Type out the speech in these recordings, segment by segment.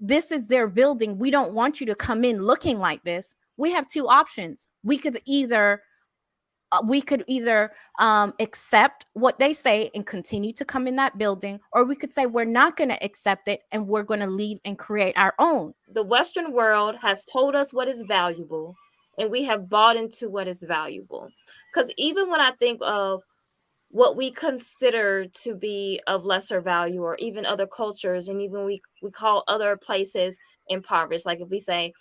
this is their building, we don't want you to come in looking like this, we have two options. We could either accept what they say and continue to come in that building, or we could say we're not going to accept it and we're going to leave and create our own. The Western world has told us what is valuable, and we have bought into what is valuable. Because even when I think of what we consider to be of lesser value, or even other cultures, and even we call other places impoverished, like if we say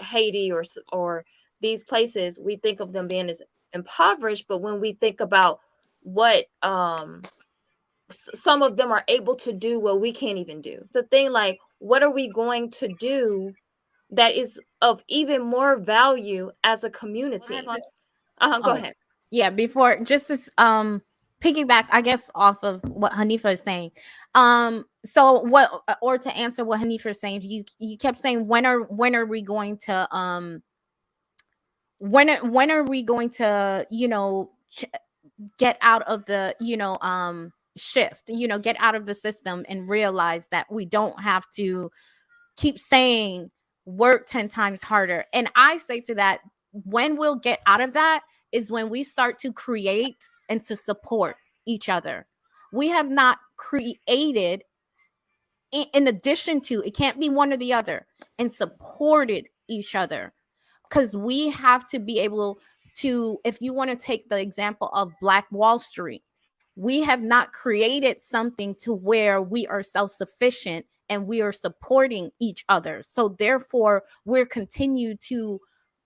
Haiti or these places, we think of them being as impoverished. But when we think about what some of them are able to do, what we can't even do, the thing, like, what are we going to do that is of even more value as a community? Go Oh, ahead. yeah, before, just to piggyback, I guess, off of what Hanifa is saying. So what, or to answer what Hanifa is saying, you kept saying, when are we going to when are we going to, get out of the, shift, get out of the system and realize that we don't have to keep saying work 10 times harder. And I say to that, when we'll get out of that is when we start to create and to support each other. We have not created, in addition to, it can't be one or the other, and supported each other. Because we have to be able to, if you want to take the example of Black Wall Street, we have not created something to where we are self-sufficient and we are supporting each other. So therefore, we're continue to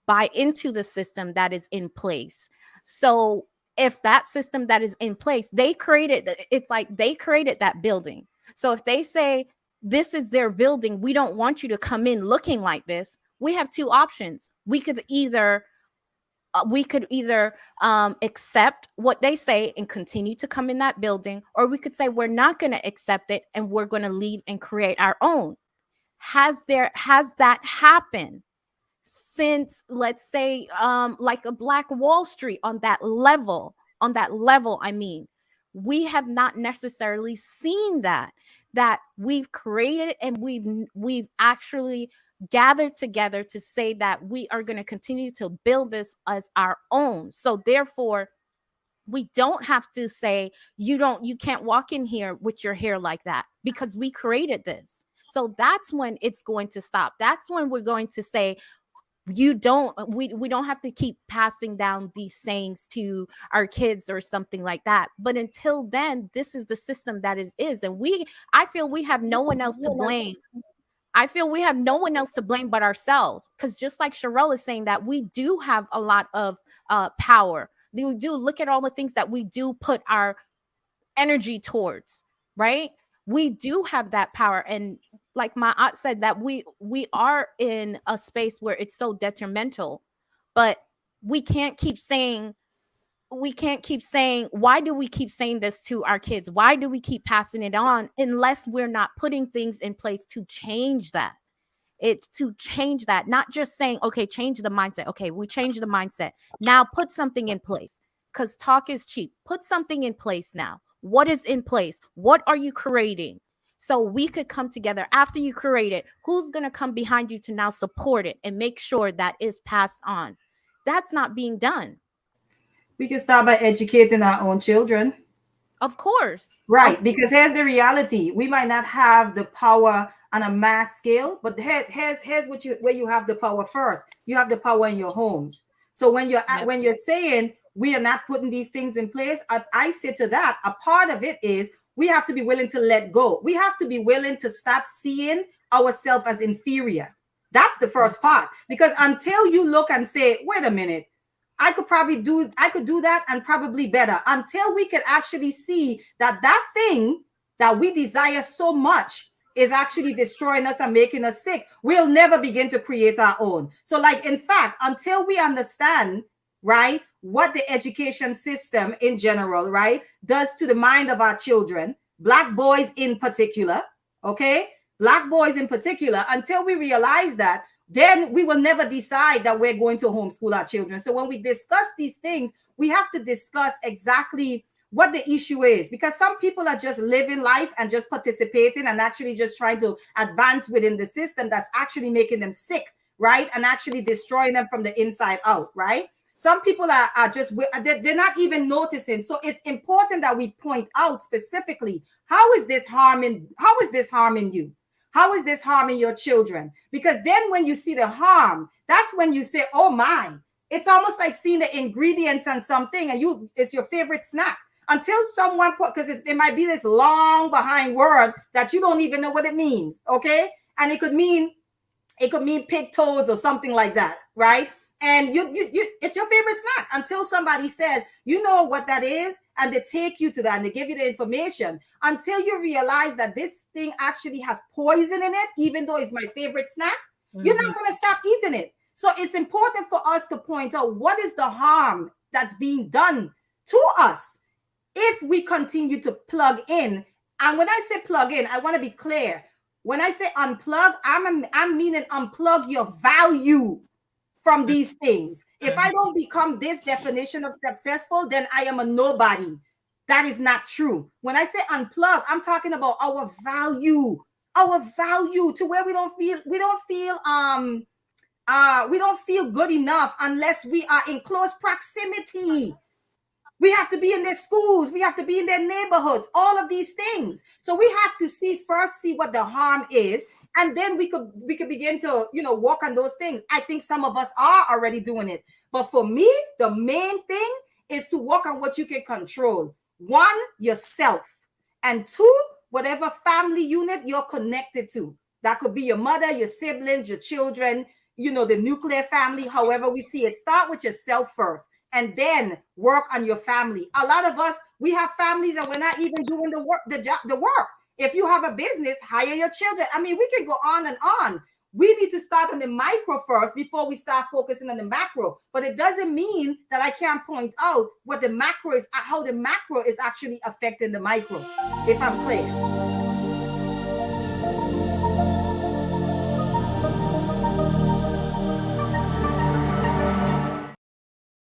buy into the system that is in place. So if that system that is in place, it's like they created that building. So if they say, this is their building, we don't want you to come in looking like this, we have two options. We could either accept what they say and continue to come in that building, or we could say we're not going to accept it and we're going to leave and create our own. Has that happened since, let's say, like a Black Wall Street, on that level? I mean, we have not necessarily seen that we've created, and we've actually gathered together to say that we are going to continue to build this as our own. So therefore, we don't have to say, you can't walk in here with your hair like that, because we created this. So that's when it's going to stop. That's when we're going to say, we don't have to keep passing down these sayings to our kids or something like that. But until then, this is the system that is. And I feel we have no one else to blame. I feel we have no one else to blame but ourselves. Because just like Sherelle is saying, that we do have a lot of power. We do look at all the things that we do put our energy towards, right? We do have that power. And like my aunt said, that we are in a space where it's so detrimental. But we can't keep saying, why do we keep saying this to our kids? Why do we keep passing it on unless we're not putting things in place to change that? It's to change that, not just saying, okay, change the mindset. Okay, we change the mindset. Now put something in place, because talk is cheap. Put something in place now. What is in place? What are you creating? So we could come together after you create it. Who's going to come behind you to now support it and make sure that is passed on? That's not being done. We can start by educating our own children. Of course. Right, because here's the reality. We might not have the power on a mass scale, but here's where you have the power first. You have the power in your homes. So when you're saying we are not putting these things in place, I say to that, a part of it is we have to be willing to let go. We have to be willing to stop seeing ourselves as inferior. That's the first part. Because until you look and say, wait a minute, I could do that and probably better, until we could actually see that thing that we desire so much is actually destroying us and making us sick, we'll never begin to create our own. So, like, in fact, until we understand, right, what the education system in general, right, does to the mind of our children, Black boys in particular, okay, Black boys in particular, until we realize that, then we will never decide that we're going to homeschool our children. So when we discuss these things, we have to discuss exactly what the issue is, because some people are just living life and just participating and actually just trying to advance within the system that's actually making them sick, right? And actually destroying them from the inside out, right? Some people are just, they're not even noticing. So it's important that we point out specifically, how is this harming you? How is this harming your children? Because then when you see the harm, that's when you say, oh my, it's almost like seeing the ingredients on something and it's your favorite snack. Until someone because it might be this long behind word that you don't even know what it means, okay? And it could mean pig toes or something like that, right? And you it's your favorite snack until somebody says, you know what that is, and they take you to that and they give you the information, until you realize that this thing actually has poison in it, even though it's my favorite snack. You're not going to stop eating it. So it's important for us to point out what is the harm that's being done to us if we continue to plug in. And when I say plug in, I want to be clear. When I say unplug, I'm meaning unplug your value from these things. If I don't become this definition of successful, then I am a nobody. That is not true. When I say unplug, I'm talking about our value to where we don't feel good enough unless we are in close proximity. We have to be in their schools. We have to be in their neighborhoods, all of these things. So we have to see what the harm is. And then we could begin to, walk on those things. I think some of us are already doing it. But for me, the main thing is to work on what you can control. One, yourself. And two, whatever family unit you're connected to. That could be your mother, your siblings, your children, the nuclear family, however we see it. Start with yourself first and then work on your family. A lot of us, we have families and we're not even doing the work. If you have a business, hire your children. I mean, we can go on and on. We need to start on the micro first before we start focusing on the macro. But it doesn't mean that I can't point out what the macro is, how the macro is actually affecting the micro, if I'm clear.